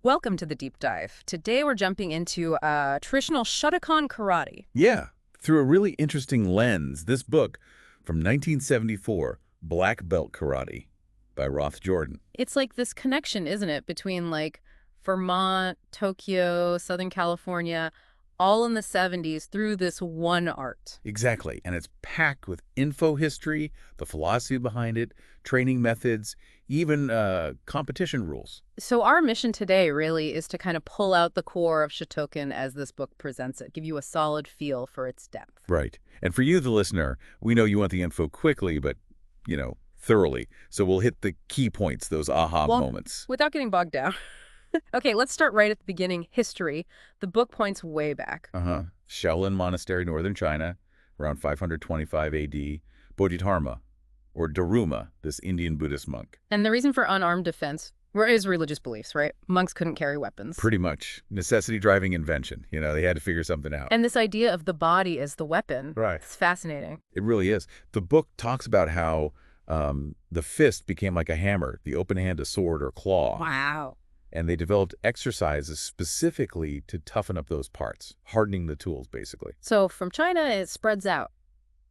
Welcome to the deep dive. Today we're jumping into traditional Shotokan Karate. Yeah, through a really interesting lens, this book from 1974, Black Belt Karate by Roth Jordan. It's like this connection, isn't it, between like Vermont, Tokyo, Southern California, all in the 70s through this one art. Exactly, and it's packed with info history, the philosophy behind it, training methods, even competition rules. So our mission today really is to kind of pull out the core of Shotokan as this book presents it, give you a solid feel for its depth. Right, and for you, the listener, we know you want the info quickly, but, thoroughly. So we'll hit the key points, those aha moments. Without getting bogged down. Okay, let's start right at the beginning. History. The book points way back. Shaolin Monastery, northern China, around 525 AD. Bodhidharma, or Daruma, this Indian Buddhist monk. And the reason for unarmed defense is religious beliefs, right? Monks couldn't carry weapons. Pretty much. Necessity driving invention. They had to figure something out. And this idea of the body as the weapon. Right. It's fascinating. It really is. The book talks about how the fist became like a hammer, the open hand a sword or claw. Wow. And they developed exercises specifically to toughen up those parts, hardening the tools, basically. So from China, it spreads out.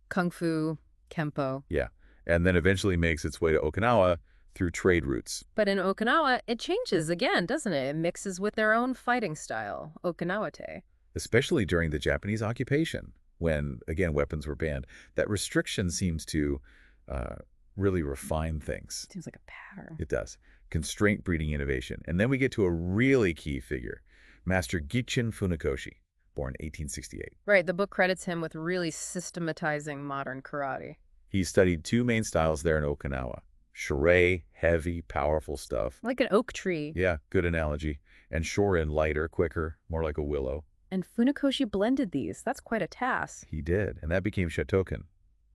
Kung Fu, Kempo. Yeah. And then eventually makes its way to Okinawa through trade routes. But in Okinawa, it changes again, doesn't it? It mixes with their own fighting style, Okinawate. Especially during the Japanese occupation, when, again, weapons were banned. That restriction seems to really refine things. Seems like a pattern. It does. Constraint breeding innovation. And then we get to a really key figure, Master Gichin Funakoshi, born 1868. Right, the book credits him with really systematizing modern karate. He studied two main styles there in Okinawa. Shurei, heavy, powerful stuff. Like an oak tree. Yeah, good analogy. And Shorin, lighter, quicker, more like a willow. And Funakoshi blended these. That's quite a task. He did, and that became Shotokan.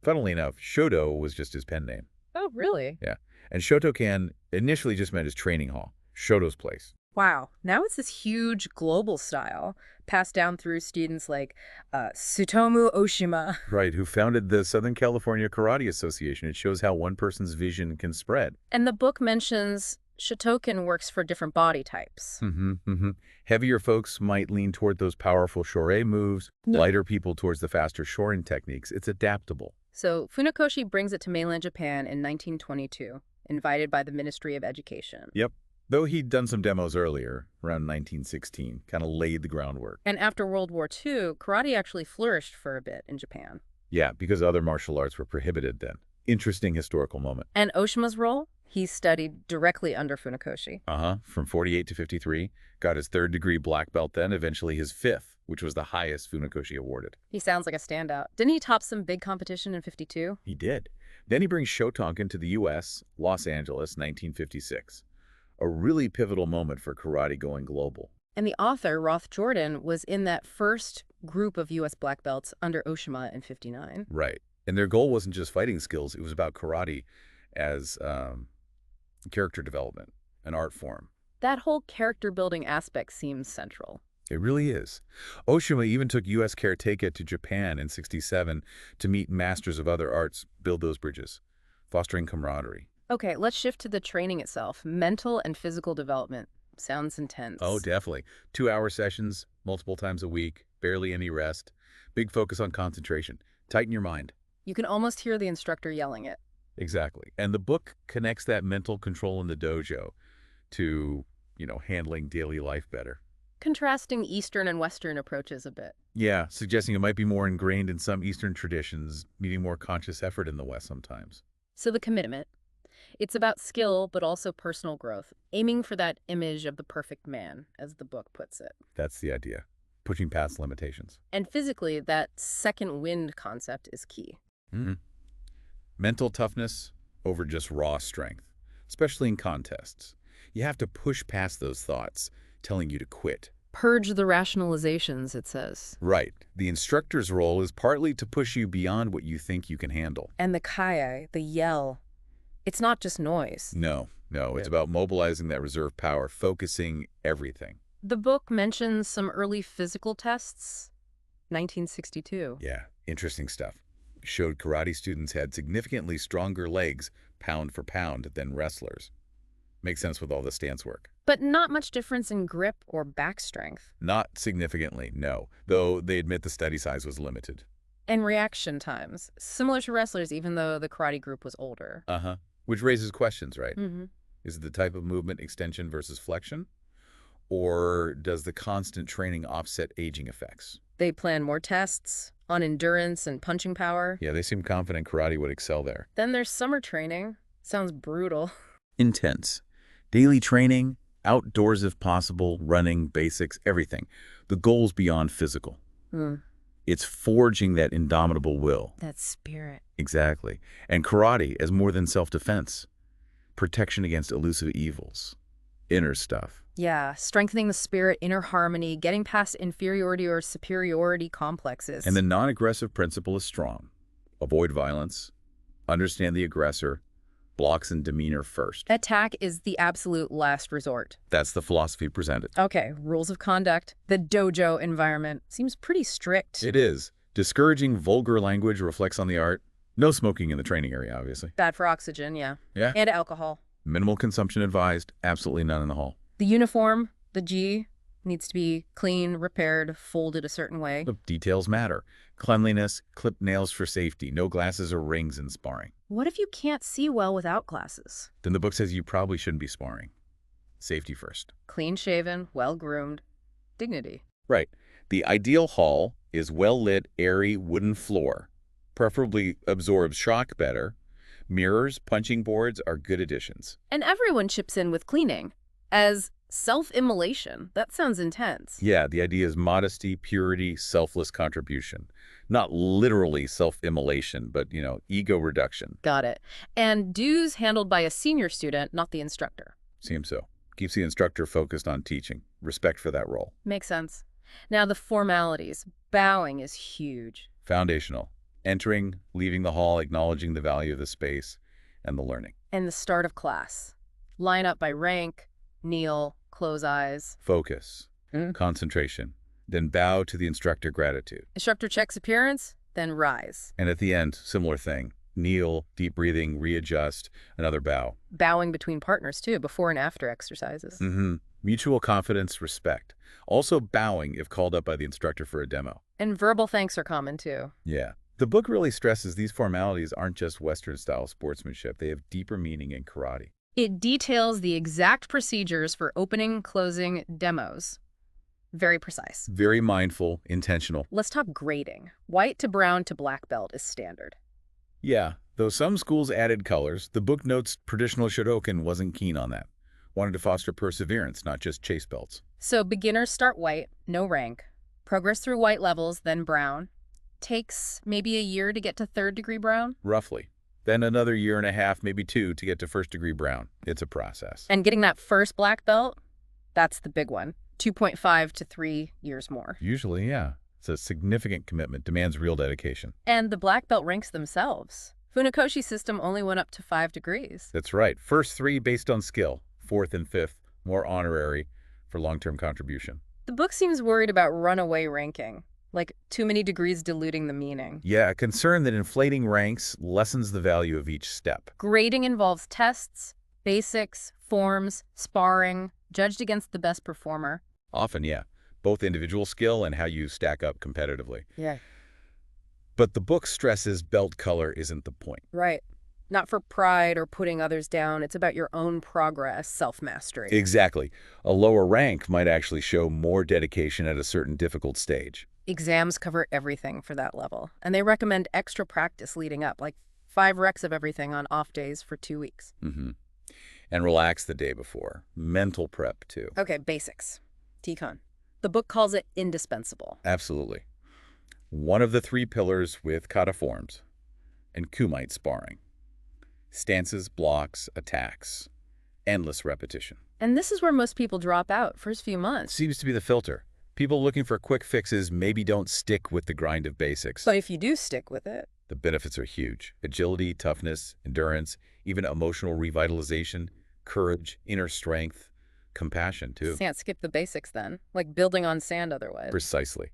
Funnily enough, Shoto was just his pen name. Oh, really? Yeah. And Shotokan initially just meant his training hall, Shoto's place. Wow. Now it's this huge global style passed down through students like Tsutomu Ohshima. Right, who founded the Southern California Karate Association. It shows how one person's vision can spread. And the book mentions Shotokan works for different body types. Heavier folks might lean toward those powerful Shorei moves, lighter people towards the faster Shorin techniques. It's adaptable. So Funakoshi brings it to mainland Japan in 1922, invited by the Ministry of Education. Yep. Though he'd done some demos earlier, around 1916, kind of laid the groundwork. And after World War II, karate actually flourished for a bit in Japan. Yeah, because other martial arts were prohibited then. Interesting historical moment. And Ohshima's role? He studied directly under Funakoshi. From 48 to 53, got his third degree black belt then, eventually his fifth, which was the highest Funakoshi awarded. He sounds like a standout. Didn't he top some big competition in 52? He did. Then he brings Shotokan to the U.S., Los Angeles, 1956. A really pivotal moment for karate going global. And the author, Roth Jordan, was in that first group of U.S. black belts under Ohshima in 59. Right. And their goal wasn't just fighting skills. It was about karate as character development, an art form. That whole character-building aspect seems central. It really is. Ohshima even took U.S. karateka to Japan in 67 to meet masters of other arts, build those bridges, fostering camaraderie. Okay, let's shift to the training itself. Mental and physical development. Sounds intense. Oh, definitely. 2-hour sessions, multiple times a week, barely any rest. Big focus on concentration. Tighten your mind. You can almost hear the instructor yelling it. Exactly. And the book connects that mental control in the dojo to, handling daily life better. Contrasting Eastern and Western approaches a bit. Yeah, suggesting it might be more ingrained in some Eastern traditions, needing more conscious effort in the West sometimes. So the commitment. It's about skill, but also personal growth, aiming for that image of the perfect man, as the book puts it. That's the idea, pushing past limitations. And physically, that second wind concept is key. Mental toughness over just raw strength, especially in contests. You have to push past those thoughts telling you to quit. Purge the rationalizations, it says. Right. The instructor's role is partly to push you beyond what you think you can handle. And the kai, the yell, it's not just noise. No, it's about mobilizing that reserve power, focusing everything. The book mentions some early physical tests. 1962. Yeah, interesting stuff. Showed karate students had significantly stronger legs, pound for pound, than wrestlers. Makes sense with all the stance work. But not much difference in grip or back strength. Not significantly, no, though they admit the study size was limited. And reaction times, similar to wrestlers even though the karate group was older. Uh-huh. Which raises questions, right? Mm-hmm. Is it the type of movement extension versus flexion? Or does the constant training offset aging effects? They plan more tests on endurance and punching power. Yeah, they seem confident karate would excel there. Then there's summer training. Sounds brutal. Intense. Daily training, outdoors if possible, running, basics, everything. The goal's beyond physical. Hmm. It's forging that indomitable will. That spirit. Exactly. And karate as more than self-defense. Protection against elusive evils. Inner stuff. Yeah, strengthening the spirit, inner harmony, getting past inferiority or superiority complexes. And the non-aggressive principle is strong. Avoid violence. Understand the aggressor. Blocks and demeanor first. Attack is the absolute last resort. That's the philosophy presented. Okay, rules of conduct. The dojo environment seems pretty strict. It is. Discouraging vulgar language reflects on the art. No smoking in the training area, obviously. Bad for oxygen, yeah. Yeah. And alcohol. Minimal consumption advised. Absolutely none in the hall. The uniform, the gi, needs to be clean, repaired, folded a certain way. The details matter. Cleanliness, clipped nails for safety, no glasses or rings in sparring. What if you can't see well without glasses? Then the book says you probably shouldn't be sparring. Safety first. Clean-shaven, well-groomed. Dignity. Right. The ideal hall is well-lit, airy, wooden floor. Preferably absorbs shock better. Mirrors, punching boards are good additions. And everyone chips in with cleaning. As self-immolation. That sounds intense. Yeah, the idea is modesty, purity, selfless contribution. Not literally self-immolation, but, ego reduction. Got it. And dues handled by a senior student, not the instructor. Seems so. Keeps the instructor focused on teaching. Respect for that role. Makes sense. Now the formalities. Bowing is huge. Foundational. Entering, leaving the hall, acknowledging the value of the space and the learning. And the start of class. Line up by rank, kneel, close eyes. Focus. Concentration. Then bow to the instructor, gratitude. Instructor checks appearance, then rise. And at the end, similar thing. Kneel, deep breathing, readjust, another bow. Bowing between partners, too, before and after exercises. Mutual confidence, respect. Also bowing if called up by the instructor for a demo. And verbal thanks are common, too. Yeah. The book really stresses these formalities aren't just Western-style sportsmanship. They have deeper meaning in karate. It details the exact procedures for opening, closing, demos. Very precise. Very mindful, intentional. Let's talk grading. White to brown to black belt is standard. Yeah, though some schools added colors, the book notes traditional Shotokan wasn't keen on that. Wanted to foster perseverance, not just chase belts. So beginners start white, no rank. Progress through white levels, then brown. Takes maybe a year to get to third-degree brown? Roughly. Then another year and a half, maybe 2, to get to first-degree brown. It's a process. And getting that first black belt, that's the big one. 2.5 to 3 years more. Usually, yeah. It's a significant commitment, demands real dedication. And the black belt ranks themselves. Funakoshi system only went up to 5 degrees. That's right. First 3 based on skill. 4th and 5th, more honorary for long-term contribution. The book seems worried about runaway ranking. Like too many degrees diluting the meaning. Yeah, a concern that inflating ranks lessens the value of each step. Grading involves tests, basics, forms, sparring, judged against the best performer. Often, yeah. Both individual skill and how you stack up competitively. Yeah. But the book stresses belt color isn't the point. Right. Not for pride or putting others down. It's about your own progress, self-mastery. Exactly. A lower rank might actually show more dedication at a certain difficult stage. Exams cover everything for that level. And they recommend extra practice leading up, like 5 recs of everything on off days for 2 weeks. And relax the day before. Mental prep, too. Okay, basics. T-Con. The book calls it indispensable. Absolutely. One of the 3 pillars with kata forms and kumite sparring. Stances, blocks, attacks. Endless repetition. And this is where most people drop out first few months. Seems to be the filter. People looking for quick fixes maybe don't stick with the grind of basics. But if you do stick with it, the benefits are huge. Agility, toughness, endurance, even emotional revitalization, courage, inner strength, compassion, too. Can't skip the basics then, like building on sand otherwise. Precisely.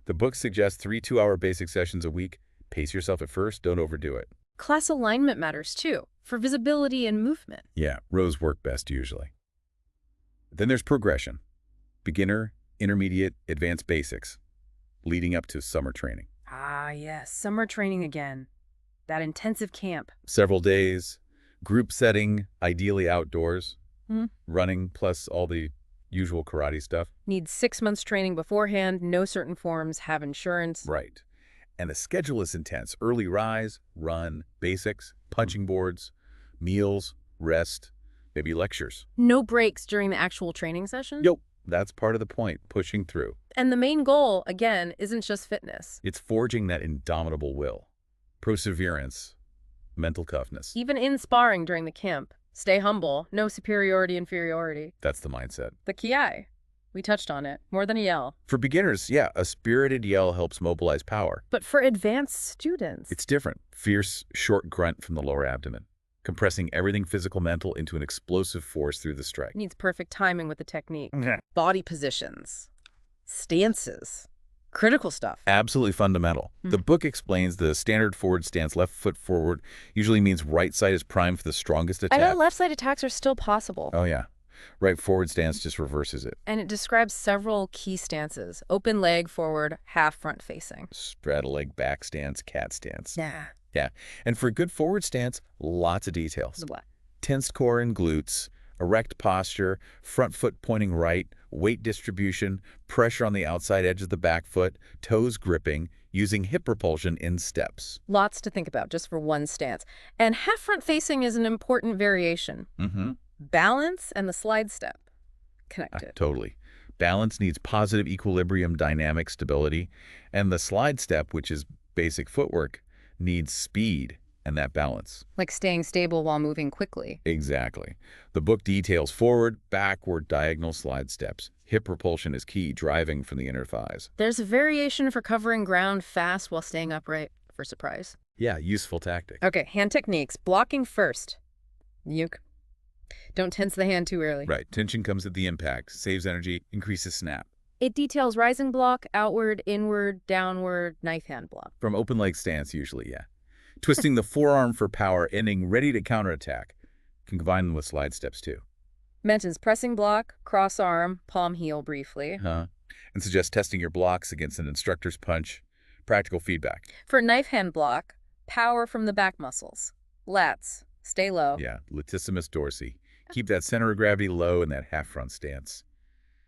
The book suggests 3 2-hour basic sessions a week. Pace yourself at first, don't overdo it. Class alignment matters too, for visibility and movement. Yeah, rows work best usually. Then there's progression. Beginner, intermediate, advanced basics, leading up to summer training. Ah, yes, summer training again. That intensive camp. Several days, group setting, ideally outdoors, Hmm. running plus all the usual karate stuff. Needs 6 months training beforehand, know certain forms, have insurance. Right. And the schedule is intense. Early rise, run, basics, punching boards, meals, rest, maybe lectures. No breaks during the actual training session? Yep. That's part of the point, pushing through. And the main goal, again, isn't just fitness. It's forging that indomitable will, perseverance, mental toughness. Even in sparring during the camp, stay humble, no superiority, inferiority. That's the mindset. The kiai. We touched on it. More than a yell. For beginners, yeah, a spirited yell helps mobilize power. But for advanced students... It's different. Fierce, short grunt from the lower abdomen, compressing everything physical-mental into an explosive force through the strike. needs perfect timing with the technique. Body positions. Stances. Critical stuff. Absolutely fundamental. The book explains the standard forward stance, left foot forward, usually means right side is primed for the strongest I attack. know left side attacks are still possible. Oh, yeah. Right forward stance just reverses it. And it describes several key stances. Open leg forward, half front facing. Straddle leg back stance, cat stance. Yeah. Yeah. And for a good forward stance, lots of details. Blah. Tensed core and glutes, erect posture, front foot pointing right, weight distribution, pressure on the outside edge of the back foot, toes gripping, using hip propulsion in steps. Lots to think about just for one stance. And half front facing is an important variation. Balance and the slide step. Connected. Totally. Balance needs positive equilibrium, dynamic stability, and the slide step, which is basic footwork, needs speed and that balance. Like staying stable while moving quickly. Exactly. The book details forward, backward, diagonal slide steps. Hip propulsion is key, driving from the inner thighs. There's a variation for covering ground fast while staying upright, for surprise. Yeah, useful tactic. Okay, hand techniques. Blocking first. Yuke. Don't tense the hand too early. Right. Tension comes at the impact, saves energy, increases snap. It details rising block, outward, inward, downward, knife hand block. From open leg stance, usually, yeah. Twisting the forearm for power, ending ready to counterattack. Can combine them with slide steps, too. Mentions pressing block, cross arm, palm heel briefly. And suggests testing your blocks against an instructor's punch. Practical feedback. For knife hand block, power from the back muscles. Lats, stay low. Yeah, latissimus dorsi. Keep that center of gravity low in that half front stance.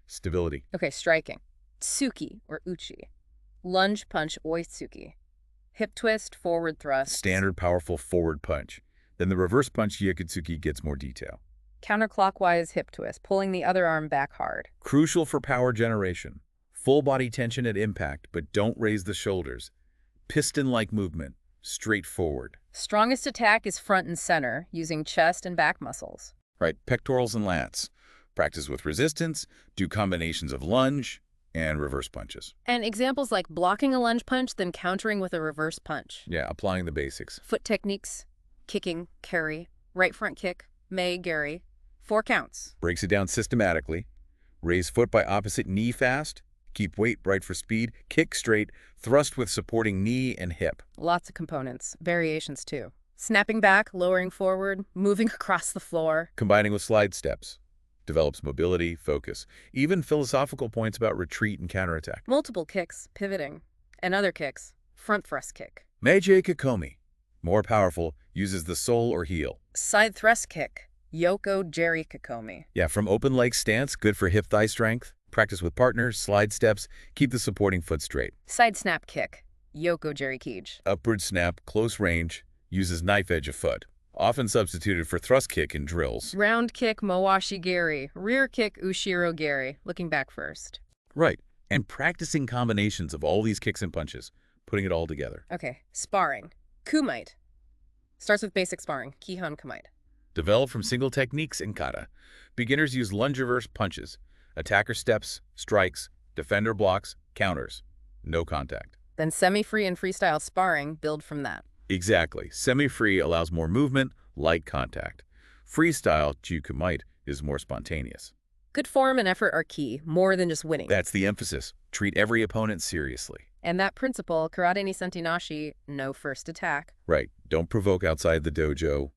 Stability. Okay, striking. Tsuki or uchi. Lunge punch oitsuki. Hip twist, forward thrust. Standard powerful forward punch. Then the reverse punch yakutsuki gets more detail. Counterclockwise hip twist, pulling the other arm back hard. Crucial for power generation. Full body tension at impact, but don't raise the shoulders. Piston-like movement, straight forward. Strongest attack is front and center, using chest and back muscles. Right, pectorals and lats. Practice with resistance, do combinations of lunge and reverse punches. And examples like blocking a lunge punch, then countering with a reverse punch. Yeah, applying the basics. Foot techniques, kicking, carry, right front kick, may, gary, 4 counts. Breaks it down systematically. Raise foot by opposite knee fast. Keep weight right for speed. Kick straight. Thrust with supporting knee and hip. Lots of components, variations too. Snapping back, lowering forward, moving across the floor. Combining with slide steps. Develops mobility, focus. Even philosophical points about retreat and counterattack. Multiple kicks, pivoting. And other kicks, front thrust kick. Meiji Kikomi. More powerful, uses the sole or heel. Side thrust kick, Yoko Jerry Kikomi. Yeah, from open leg stance, good for hip thigh strength. Practice with partners, slide steps, keep the supporting foot straight. Side snap kick, Yoko Jerry Keej. Upward snap, close range, uses knife edge of foot. Often substituted for thrust kick in drills. Round kick, Mowashi Gary. Rear kick, Ushiro Gary. Looking back first. Right, and practicing combinations of all these kicks and punches, putting it all together. Okay, sparring. Kumite. Starts with basic sparring, Kihon Kumite. Developed from single techniques in kata. Beginners use lunge reverse punches, attacker steps, strikes, defender blocks, counters. No contact. Then semi-free and freestyle sparring build from that. Exactly. Semi-free allows more movement, light contact. Freestyle, Jukumite, is more spontaneous. Good form and effort are key, more than just winning. That's the emphasis. Treat every opponent seriously. And that principle, karate ni sentinashi, no first attack. Right. Don't provoke outside the dojo.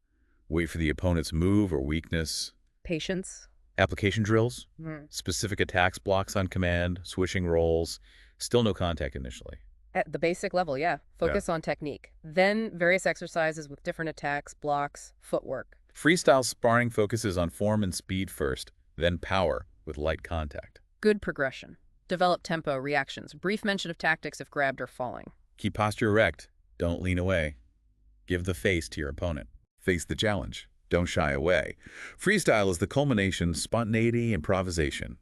Wait for the opponent's move or weakness. Patience, Application drills, Hmm. specific attacks blocks on command, swishing rolls, still no contact initially. At the basic level, yeah. Yeah. Focus on technique. Then various exercises with different attacks, blocks, footwork. Freestyle sparring focuses on form and speed first, then power with light contact. Good progression. Develop tempo, reactions. Brief mention of tactics if grabbed or falling. Keep posture erect. Don't lean away. Give the face to your opponent. Face the challenge. Don't shy away. Freestyle is the culmination, spontaneity, improvisation.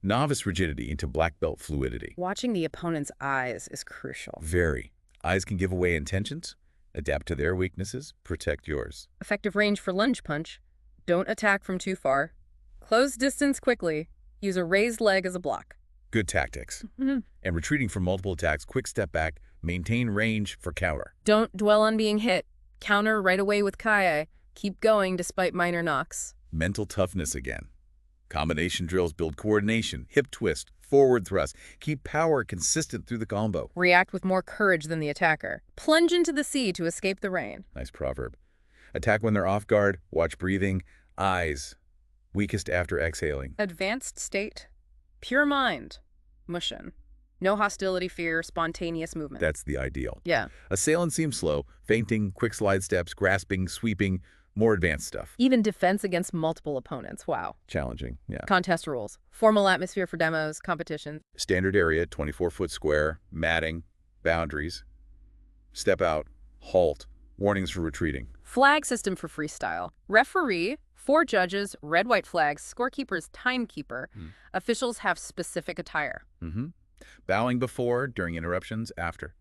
Novice rigidity into black belt fluidity. Watching the opponent's eyes is crucial. Very. Eyes can give away intentions. Adapt to their weaknesses. Protect yours. Effective range for lunge punch. Don't attack from too far. Close distance quickly. Use a raised leg as a block. Good tactics. Mhm. And retreating from multiple attacks, quick step back, maintain range for counter. Don't dwell on being hit. Counter right away with kai. Keep going despite minor knocks. Mental toughness again. Combination drills build coordination, hip twist, forward thrust. Keep power consistent through the combo. React with more courage than the attacker. Plunge into the sea to escape the rain. Nice proverb. Attack when they're off guard, watch breathing, eyes. Weakest after exhaling. Advanced state. Pure mind. Mushin. No hostility, fear, spontaneous movement. That's the ideal. Yeah. Assailant seems slow, feinting, quick slide steps, grasping, sweeping, more advanced stuff. Even defense against multiple opponents. Wow. Challenging, yeah. Contest rules. Formal atmosphere for demos, competitions. Standard area, 24-foot square, matting, boundaries. Step out, halt, warnings for retreating. Flag system for freestyle. Referee, 4 judges, red-white flags, scorekeeper's timekeeper. Officials have specific attire. Mm-hmm. Bowing before, during interruptions, after.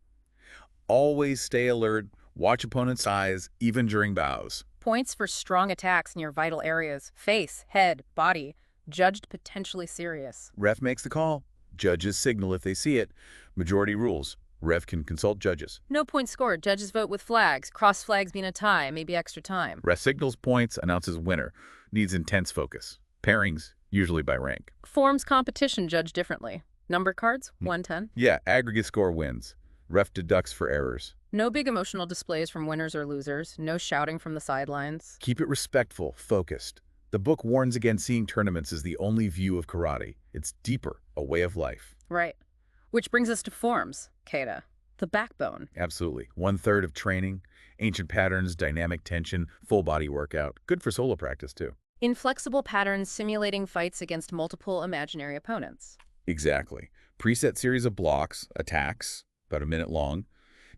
Always stay alert, watch opponent's eyes, even during bows. Points for strong attacks in your vital areas. Face, head, body. Judged potentially serious. Ref makes the call. Judges signal if they see it. Majority rules. Ref can consult judges. No points scored. Judges vote with flags. Cross flags being a tie, maybe extra time. Ref signals points, announces winner. Needs intense focus. Pairings, usually by rank. Forms competition judged differently. Number cards, 110. Yeah, aggregate score wins. Ref deducts for errors. No big emotional displays from winners or losers. No shouting from the sidelines. Keep it respectful, focused. The book warns against seeing tournaments as the only view of karate. It's deeper, a way of life. Right. Which brings us to forms, Keita. The backbone. Absolutely. 1/3 of training, ancient patterns, dynamic tension, full body workout. Good for solo practice, too. Inflexible patterns simulating fights against multiple imaginary opponents. Exactly. Preset series of blocks, attacks, about a minute long,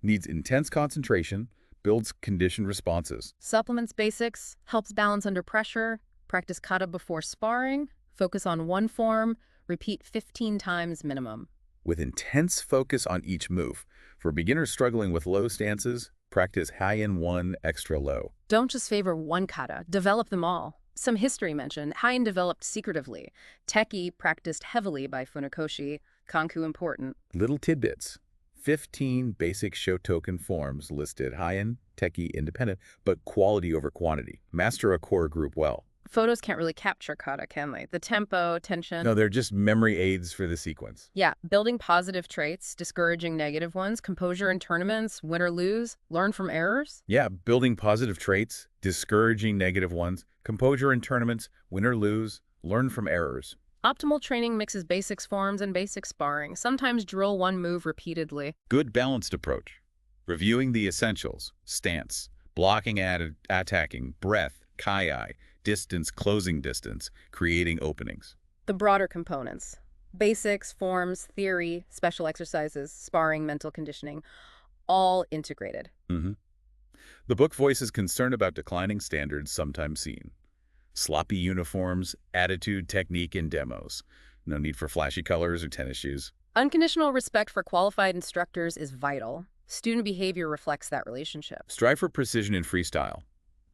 needs intense concentration, builds conditioned responses. Supplements basics, helps balance under pressure, practice kata before sparring, focus on one form, repeat 15 times minimum. With intense focus on each move. For beginners struggling with low stances, practice high in one, extra low. Don't just favor one kata, develop them all. Some history mentioned, Hain developed secretively. Teki practiced heavily by Funakoshi, Kanku important. Little tidbits. 15 basic Shotokan forms listed, high-end, techie, independent, but quality over quantity. Master a core group well. Photos can't really capture kata, can they? The tempo, tension. No, they're just memory aids for the sequence. Yeah, building positive traits, discouraging negative ones, composure in tournaments, win or lose, learn from errors. Yeah, building positive traits, discouraging negative ones, composure in tournaments, win or lose, learn from errors. Optimal training mixes basics forms and basic sparring. Sometimes drill one move repeatedly. Good balanced approach. Reviewing the essentials, stance, blocking, attacking, breath, kai, distance, closing distance, creating openings. The broader components. Basics, forms, theory, special exercises, sparring, mental conditioning, all integrated. The book voices concern about declining standards sometimes seen. Sloppy uniforms, attitude, technique in demos. No need for flashy colors or tennis shoes. Unconditional respect for qualified instructors is vital. Student behavior reflects that relationship. Strive for precision in freestyle.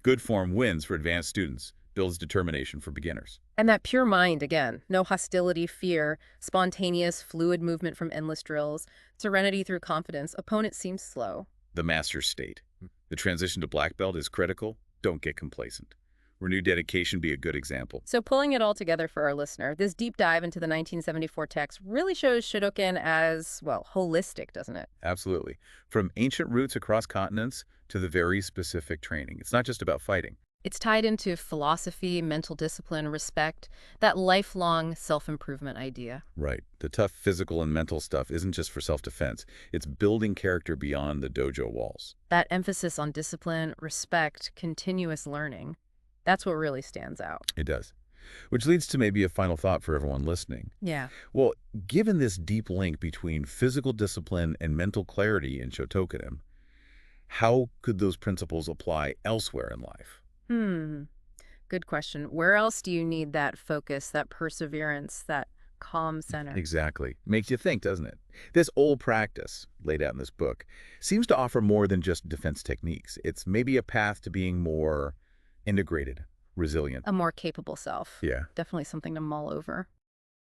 Good form wins for advanced students, builds determination for beginners. And that pure mind, again, no hostility, fear, spontaneous, fluid movement from endless drills, serenity through confidence. Opponent seems slow. The master state. The transition to black belt is critical. Don't get complacent. Renewed dedication be a good example. So pulling it all together for our listener, this deep dive into the 1974 text really shows Shotokan as, well, holistic, doesn't it? Absolutely. From ancient roots across continents to the very specific training. It's not just about fighting. It's tied into philosophy, mental discipline, respect, that lifelong self-improvement idea. Right. The tough physical and mental stuff isn't just for self-defense. It's building character beyond the dojo walls. That emphasis on discipline, respect, continuous learning, that's what really stands out. It does. Which leads to maybe a final thought for everyone listening. Yeah. Well, given this deep link between physical discipline and mental clarity in Shotokan, how could those principles apply elsewhere in life? Hmm. Good question. Where else do you need that focus, that perseverance, that calm center? Exactly. Makes you think, doesn't it? This old practice, laid out in this book, seems to offer more than just defense techniques. It's maybe a path to being more integrated, resilient. A more capable self. Yeah. Definitely something to mull over.